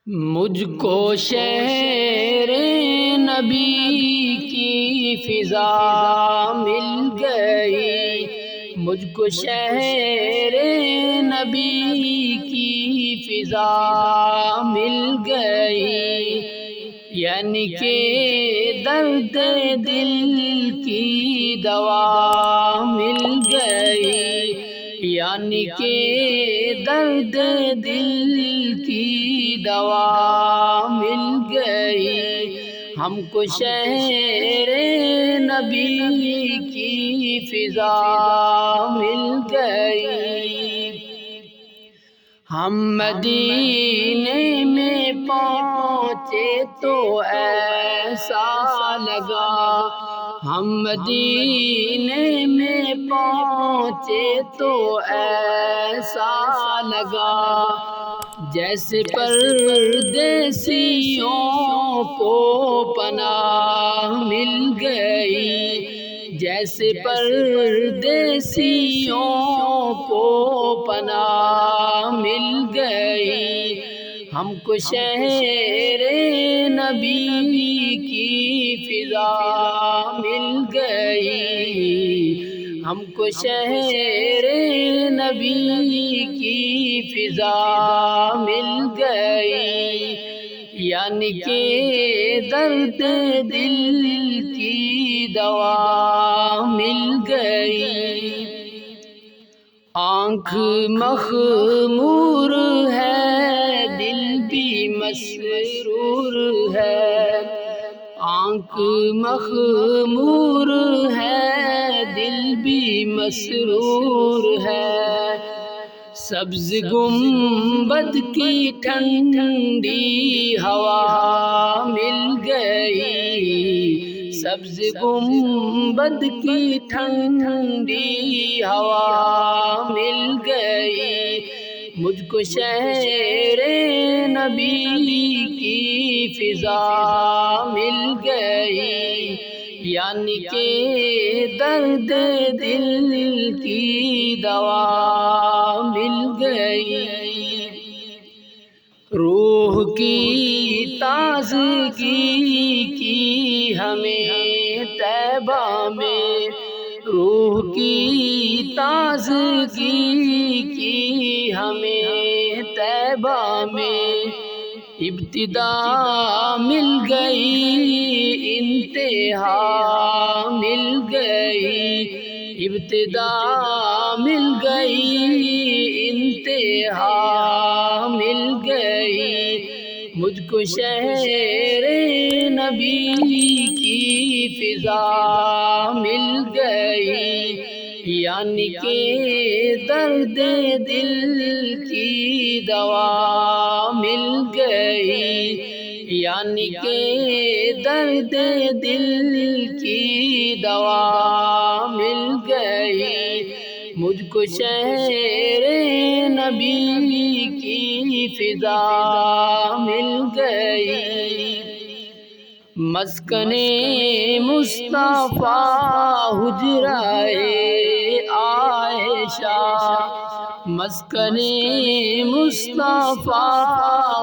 مجھ کو شہر نبی کی فضا مل گئی، مجھ کو شہر نبی کی فضا مل گئی، یعنی کہ درد دل کی دوا مل گئی، یعنی کہ درد دل کی دوا مل گئی، ہم کو شہر نبی کی فضا مل گئی۔ ہم مدینے میں پہنچے تو ایسا لگا، ہم مدینے میں پہنچے تو ایسا لگا، جیسے پردیسیوں کو پناہ مل گئی، جیسے پردیسیوں کو پناہ مل گئی، ہم کو شہر نبی کی فضا مل گئی، ہم کو شہر نبی کی فضا مل گئی، یعنی کہ درد دل کی دوا مل گئی۔ آنکھ مخمور ہے دل بھی مسرور ہے، آنکھ مخمور ہے دل بھی مسرور ہے، سبز گنبد کی ٹھنڈی ہوا مل گئی، سبز گنبد کی ٹھنڈی ہوا مل گئی، مجھ کو شہر نبی کی فضا مل گئی، یعنی کہ درد دل کی دوا مل گئی۔ روح کی تازگی کی ہمیں طیبہ میں، روح کی تازگی کی ہمیں طیبہ میں، ابتدا مل گئی انتہا مل گئی، ابتدا مل گئی انتہا مل گئی، مجھ کو شہر نبی کی فضا مل گئی، یعنی کہ درد دل کی دوا مل گئی، یعنی کہ درد دل کی دوا مل گئی، مجھ کو شہر نبی کی فضا مل گئی۔ مسکن مصطفیٰ حجرۂ عائشہ، مسکن مصطفیٰ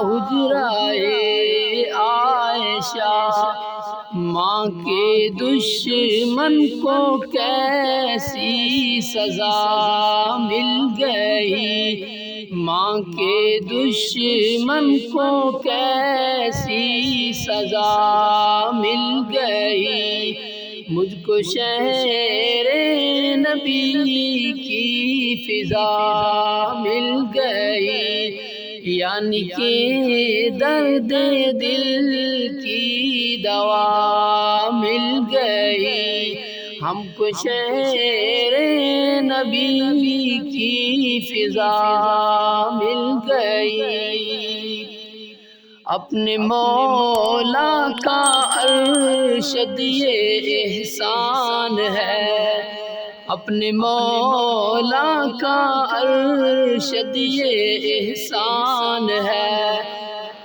حجرۂ عائشہ، ماں کے دشمن کو کیسی سزا مل گئی، ماں کے دشمن کو کیسی سزا مل گئی، مجھ کو شہر نبی کی فضا مل گئی، یعنی کہ درد دل کی دوا مل گئی، ہم کو شہر نبی کی فضا مل گئی۔ اپنے مولا کا ارشد یہ احسان ہے، اپنے مولا کا ارشد یہ احسان ہے،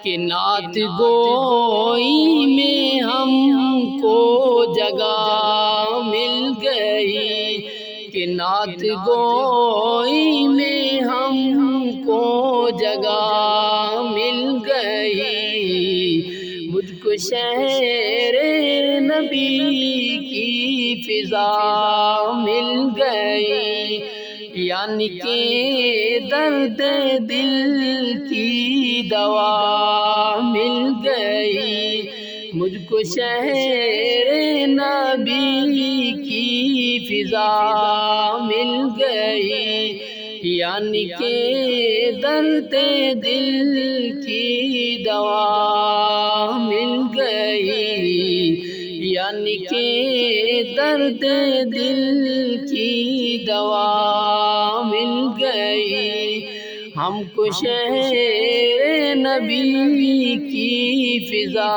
کہ نعت گوئی میں ہم کو جگہ مل گئی، کہ نعت گوئی میں ہم کو جگہ مل گئی، مجھ کو شہر نبی کی فضا مل گئی، یعنی کہ درد دل کی دوا مل گئی، مجھ کو شہر نبی کی فضا مل گئی، یعنی کہ درد دل کی دوا مل گئی، یعنی کہ درد دل کی دوا مل گئی، ہم کو شہر نبی کی فضا